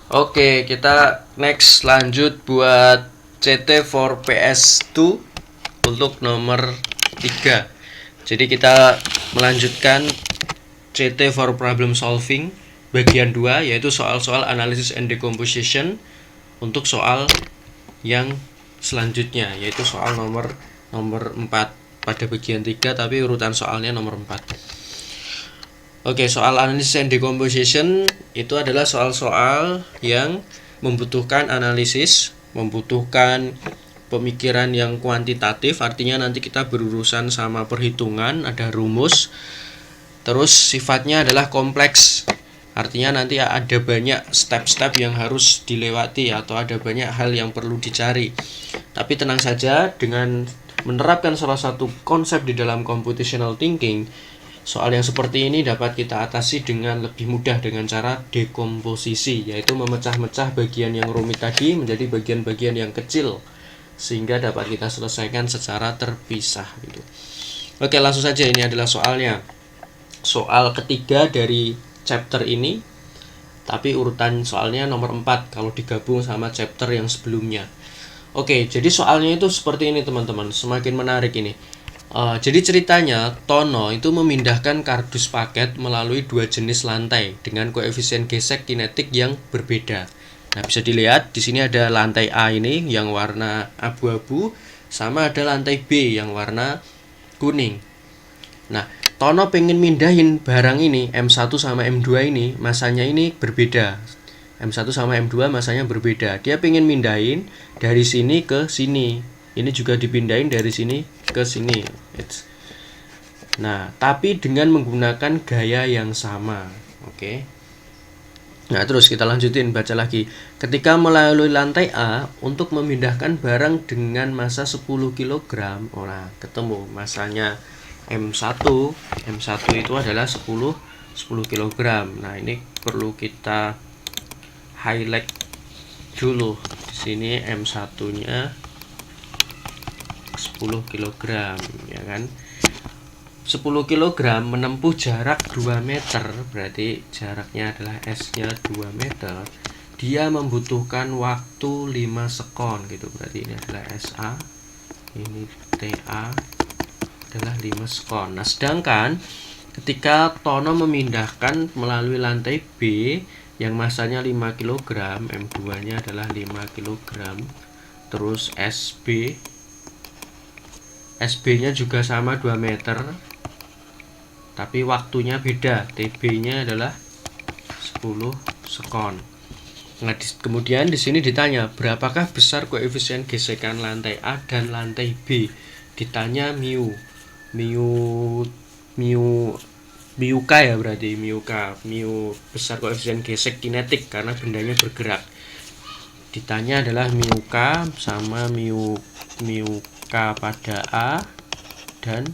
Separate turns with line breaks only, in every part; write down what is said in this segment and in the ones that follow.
Oke, kita next lanjut buat CT for PS2 untuk nomor 3. Jadi kita melanjutkan CT for problem solving bagian 2, yaitu soal-soal analysis and decomposition untuk soal yang selanjutnya, yaitu soal nomor 4 pada bagian 3, tapi urutan soalnya nomor 4. Oke, soal analysis and decomposition itu adalah soal-soal yang membutuhkan analisis, membutuhkan pemikiran yang kuantitatif, artinya nanti kita berurusan sama perhitungan, ada rumus. Terus sifatnya adalah kompleks, artinya nanti ada banyak step-step yang harus dilewati atau ada banyak hal yang perlu dicari. Tapi tenang saja, dengan menerapkan salah satu konsep di dalam computational thinking, soal yang seperti ini dapat kita atasi dengan lebih mudah dengan cara dekomposisi, yaitu memecah-mecah bagian yang rumit tadi menjadi bagian-bagian yang kecil sehingga dapat kita selesaikan secara terpisah gitu. Oke, langsung saja, ini adalah soalnya. Soal ketiga dari chapter ini, tapi urutan soalnya nomor 4 kalau digabung sama chapter yang sebelumnya. Oke, jadi soalnya itu seperti ini teman-teman, semakin menarik ini. Jadi ceritanya Tono itu memindahkan kardus paket melalui dua jenis lantai dengan koefisien gesek kinetik yang berbeda. Nah, bisa dilihat di sini ada lantai A ini yang warna abu-abu, sama ada lantai B yang warna kuning. Nah, Tono pengen mindahin barang ini, M1 sama M2 ini, masanya ini berbeda. M1 sama M2 masanya berbeda. Dia pengen mindahin dari sini ke sini. Ini juga dipindahin dari sini ke sini. Nah, tapi dengan menggunakan gaya yang sama. Oke. Nah, terus kita lanjutin baca lagi. Ketika melalui lantai A untuk memindahkan barang dengan masa 10 kg, nah, ketemu masanya M1. M1 itu adalah 10 kg. Nah, ini perlu kita highlight dulu. Di sini M1-nya 10 kg, ya kan? 10 kg menempuh jarak 2 meter, berarti jaraknya adalah S-nya 2 meter. Dia membutuhkan waktu 5 sekon gitu. Berarti ini adalah SA, ini TA adalah 5 sekon. Nah, sedangkan ketika Tono memindahkan melalui lantai B yang masanya 5 kg, M2-nya adalah 5 kg. Terus SB-nya juga sama 2 meter, tapi waktunya beda. TB-nya adalah 10 sekon. Nah, kemudian di sini ditanya, berapakah besar koefisien gesekan lantai A dan lantai B? Ditanya mu K ya, berarti mu besar koefisien gesek kinetik karena bendanya bergerak. Ditanya adalah mu K sama mu K pada A dan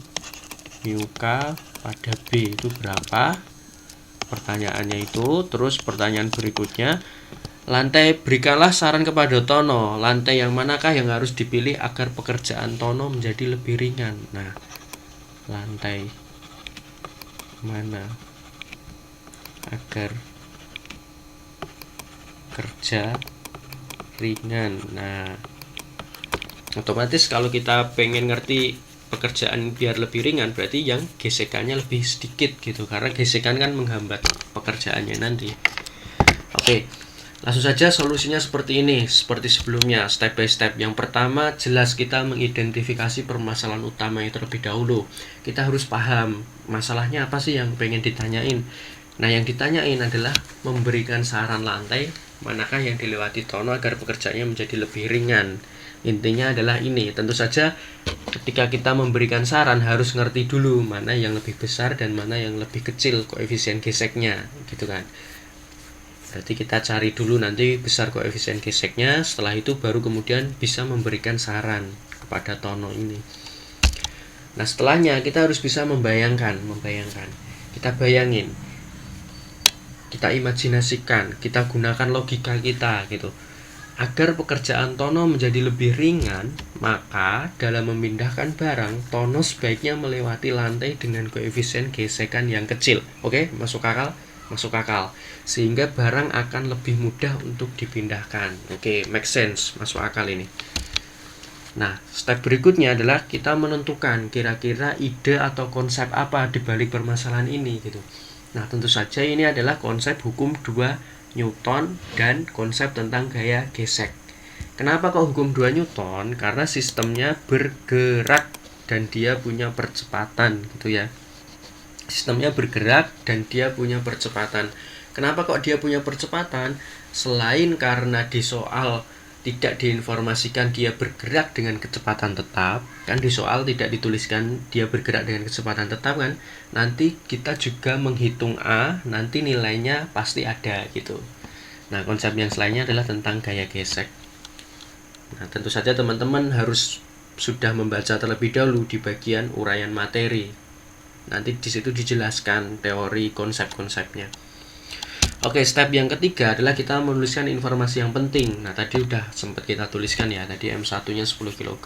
mu K pada B itu berapa? Pertanyaannya itu. Terus pertanyaan berikutnya, berikanlah saran kepada Tono, lantai yang manakah yang harus dipilih agar pekerjaan Tono menjadi lebih ringan. Nah, lantai mana agar kerja ringan? Nah, otomatis kalau kita pengen ngerti pekerjaan biar lebih ringan, berarti yang gesekannya lebih sedikit gitu, karena gesekan kan menghambat pekerjaannya nanti. Oke, langsung saja solusinya seperti ini, seperti sebelumnya, step by step. Yang pertama, jelas kita mengidentifikasi permasalahan utamanya terlebih dahulu. Kita harus paham masalahnya apa sih yang pengen ditanyain. Nah, yang ditanyain adalah memberikan saran lantai manakah yang dilewati Tono agar pekerjaannya menjadi lebih ringan. Intinya adalah ini. Tentu saja ketika kita memberikan saran harus ngerti dulu mana yang lebih besar dan mana yang lebih kecil koefisien geseknya, gitu kan. Berarti kita cari dulu nanti besar koefisien geseknya, setelah itu baru kemudian bisa memberikan saran kepada Tono ini. Nah, setelahnya kita harus bisa membayangkan. Kita bayangin, kita imajinasikan, kita gunakan logika kita gitu. Agar pekerjaan Tono menjadi lebih ringan, maka dalam memindahkan barang, Tono sebaiknya melewati lantai dengan koefisien gesekan yang kecil. Oke, masuk akal? masuk akal, sehingga barang akan lebih mudah untuk dipindahkan. Oke, make sense, masuk akal ini. Nah, step berikutnya adalah kita menentukan kira-kira ide atau konsep apa di balik permasalahan ini gitu. Nah, tentu saja ini adalah konsep hukum 2 Newton dan konsep tentang gaya gesek. Kenapa kok hukum 2 Newton? Karena sistemnya bergerak dan dia punya percepatan gitu ya. Sistemnya bergerak dan dia punya percepatan. Kenapa kok dia punya percepatan? Selain karena di soal tidak diinformasikan dia bergerak dengan kecepatan tetap, kan di soal tidak dituliskan dia bergerak dengan kecepatan tetap kan, nanti kita juga menghitung A, nanti nilainya pasti ada gitu. Nah, konsep yang selainnya adalah tentang gaya gesek. Nah, tentu saja teman-teman harus sudah membaca terlebih dahulu di bagian uraian materi. Nanti di situ dijelaskan teori konsep-konsepnya. Oke, step yang ketiga adalah kita menuliskan informasi yang penting. Nah, tadi udah sempat kita tuliskan ya. Tadi M1-nya 10 kg,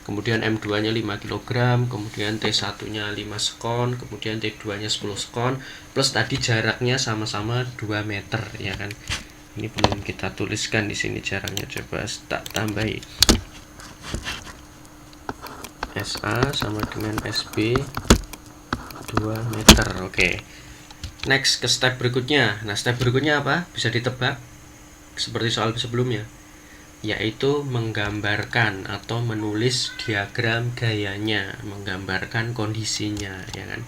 kemudian M2-nya 5 kg, kemudian T1-nya 5 sekon, kemudian T2-nya 10 sekon, plus tadi jaraknya sama-sama 2 meter ya kan. Ini belum kita tuliskan di sini jaraknya, coba tak tambahi. SA sama dengan SB 2 meter. Oke. Next ke step berikutnya. Nah, step berikutnya apa? Bisa ditebak seperti soal sebelumnya, yaitu menggambarkan atau menulis diagram gayanya, menggambarkan kondisinya ya kan.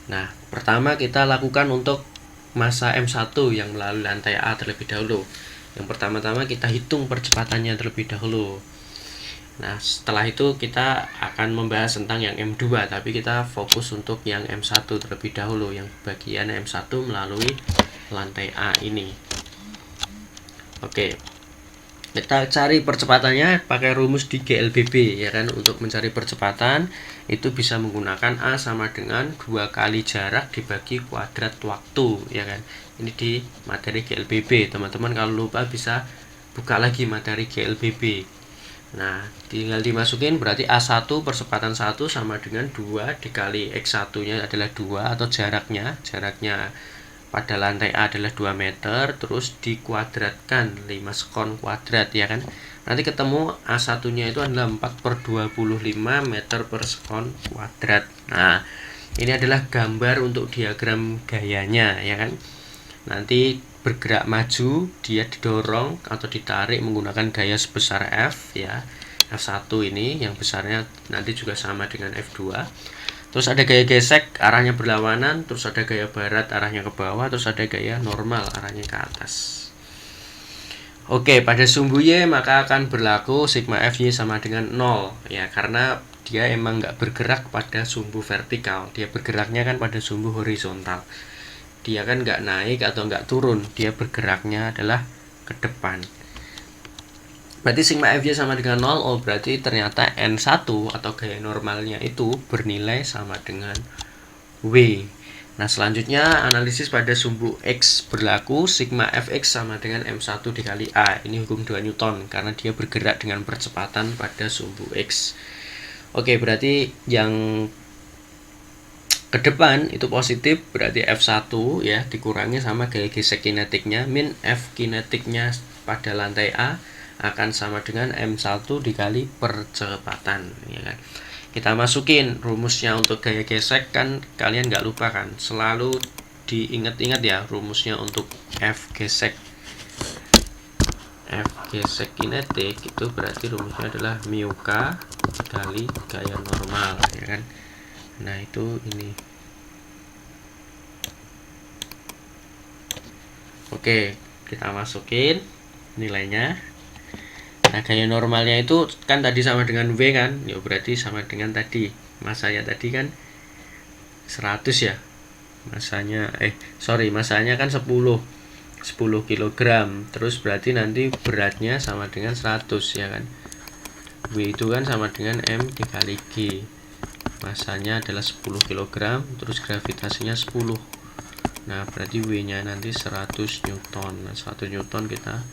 Nah, pertama kita lakukan untuk masa M1 yang melalui lantai A terlebih dahulu. Yang pertama-tama kita hitung percepatannya terlebih dahulu. Nah, setelah itu kita akan membahas tentang yang M2, tapi kita fokus untuk yang M1 terlebih dahulu, yang bagian M1 melalui lantai A ini. Oke, kita cari percepatannya pakai rumus di GLBB ya kan. Untuk mencari percepatan itu bisa menggunakan A sama dengan 2 kali jarak dibagi kuadrat waktu ya kan. Ini di materi GLBB, teman-teman kalau lupa bisa buka lagi materi GLBB. Nah, tinggal dimasukin, berarti A1 percepatan 1 sama dengan 2 dikali X1 nya adalah 2 atau jaraknya pada lantai A adalah 2 meter, terus dikuadratkan 5 sekon kuadrat ya kan. Nanti ketemu A1 nya itu adalah 4/25 meter per sekon kuadrat. Nah, ini adalah gambar untuk diagram gayanya ya kan. Nanti bergerak maju, dia didorong atau ditarik menggunakan gaya sebesar F ya. F1 ini yang besarnya nanti juga sama dengan F2. Terus ada gaya gesek arahnya berlawanan, terus ada gaya barat arahnya ke bawah, terus ada gaya normal arahnya ke atas. Oke, pada sumbu Y maka akan berlaku sigma Fy sama dengan 0 ya, karena dia emang nggak bergerak pada sumbu vertikal, dia bergeraknya kan pada sumbu horizontal. Dia kan nggak naik atau nggak turun, dia bergeraknya adalah ke depan. Berarti sigma Fy sama dengan 0, oh berarti ternyata N1 atau gaya normalnya itu bernilai sama dengan W. Nah, selanjutnya analisis pada sumbu X berlaku, sigma Fx sama dengan M1 dikali A. Ini hukum 2 Newton karena dia bergerak dengan percepatan pada sumbu X. Oke, berarti yang ke depan itu positif, berarti F1 ya dikurangi sama gaya gesek kinetiknya min F kinetiknya pada lantai A akan sama dengan M1 dikali percepatan ya kan. Kita masukin rumusnya untuk gaya gesek, kan kalian nggak lupa kan, selalu diingat-ingat ya rumusnya untuk F gesek kinetik itu berarti rumusnya adalah mu k kali gaya normal ya kan. Nah, itu ini. Oke, kita masukin nilainya. Nah, gaya normalnya itu kan tadi sama dengan W kan, ya berarti sama dengan tadi masanya tadi kan 100 ya. Masanya masanya kan 10 kg. Terus berarti nanti beratnya sama dengan 100 ya kan. W itu kan sama dengan M dikali G. Masanya adalah 10 kg, terus gravitasinya 10. Nah, berarti W-nya nanti 100 Newton. Nah, 1 Newton kita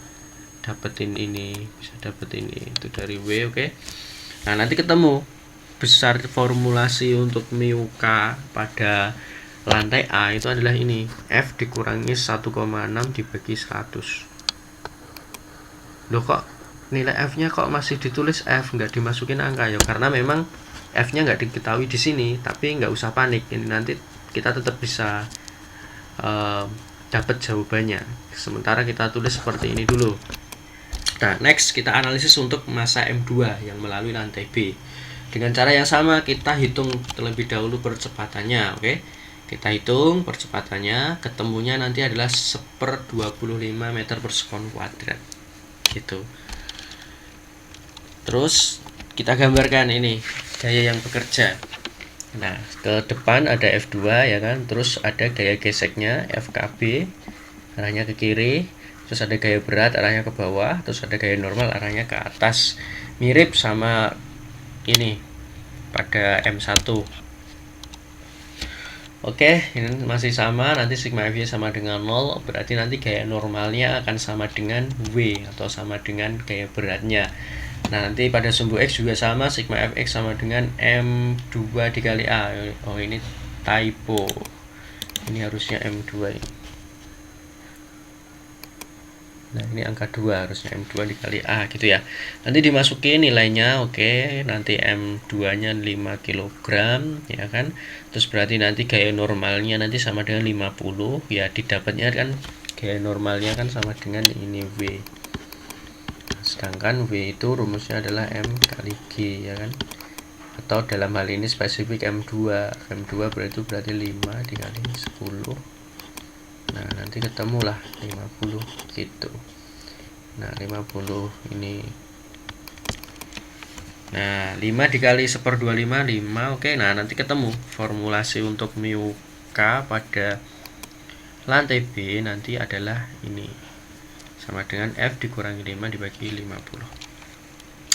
dapetin ini, bisa dapetin ini itu dari W. Oke. Nah, nanti ketemu besar formulasi untuk mu k pada lantai A itu adalah ini, F dikurangi 1,6 dibagi 100. Loh kok nilai F-nya kok masih ditulis F, nggak dimasukin angka ya? Karena memang F-nya nggak diketahui di sini, tapi nggak usah panik. Ini nanti kita tetap bisa dapat jawabannya. Sementara kita tulis seperti ini dulu. Nah, next kita analisis untuk massa M2 yang melalui lantai B. Dengan cara yang sama, kita hitung terlebih dahulu percepatannya, oke? Kita hitung percepatannya, ketemunya nanti adalah 1/25 meter per sekon kuadrat. Gitu. Terus kita gambarkan ini gaya yang bekerja. Nah, ke depan ada F2 ya kan, terus ada gaya geseknya FKB arahnya ke kiri, terus ada gaya berat arahnya ke bawah, terus ada gaya normal arahnya ke atas. Mirip sama ini pada M1. Oke, ini masih sama, nanti sigma F-nya sama dengan 0, berarti nanti gaya normalnya akan sama dengan W atau sama dengan gaya beratnya. Nah, nanti pada sumbu X juga sama, sigma Fx sama dengan M2 dikali A. Oh, ini typo. Ini harusnya M2 ini. Nah, ini angka 2, harusnya M2 dikali A gitu ya. Nanti dimasukin nilainya, oke. Nanti M2-nya 5 kg ya kan. Terus berarti nanti gaya normalnya nanti sama dengan 50. Ya, didapatnya kan gaya normalnya kan sama dengan ini W. Sedangkan W itu rumusnya adalah M kali G ya kan. Atau dalam hal ini spesifik M2. M2 berarti 5 dikali 10. Nah, nanti ketemulah 50 gitu. Nah, 50 ini. Nah, 5 dikali 1/25 5. Oke, nah nanti ketemu formulasi untuk mu K pada lantai B nanti adalah ini. Sama dengan F dikurangi 5 dibagi 50.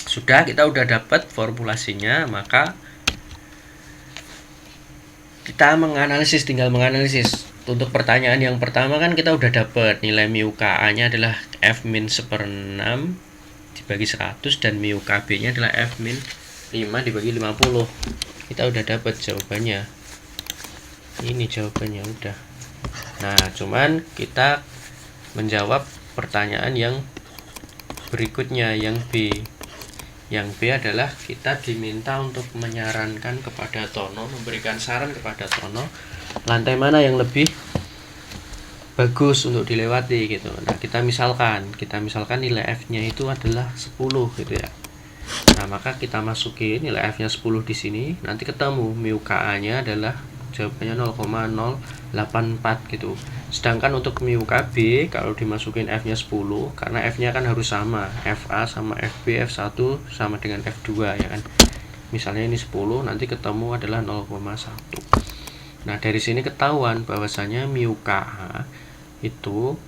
Sudah, kita udah dapat formulasinya, maka kita tinggal menganalisis. Untuk pertanyaan yang pertama kan kita udah dapat nilai mu KA-nya adalah F min 1/6 dibagi 100 dan mu KB-nya adalah F min 5 dibagi 50. Kita udah dapat jawabannya. Ini jawabannya udah. Nah, cuman kita menjawab pertanyaan yang berikutnya, yang B. Yang B adalah kita diminta untuk menyarankan kepada Tono, memberikan saran kepada Tono lantai mana yang lebih bagus untuk dilewati gitu. Nah, kita misalkan nilai F-nya itu adalah 10 gitu ya. Nah, maka kita masukin nilai F-nya 10 di sini, nanti ketemu mu KA-nya adalah jawabannya 0,084 gitu. Sedangkan untuk mu KB kalau dimasukin F-nya 10, karena F-nya kan harus sama, FA sama FB, F1 sama dengan F2 ya kan. Misalnya ini 10, nanti ketemu adalah 0,1. Nah, dari sini ketahuan bahwasanya mu KH itu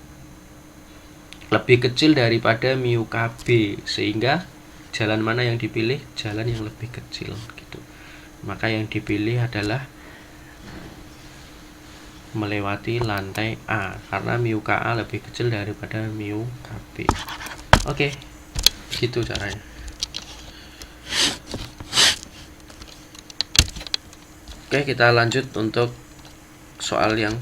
lebih kecil daripada mu KB, sehingga jalan mana yang dipilih? Jalan yang lebih kecil gitu. Maka yang dipilih adalah melewati lantai A karena mu KA lebih kecil daripada mu KB. Oke, gitu caranya. Oke, kita lanjut untuk soal yang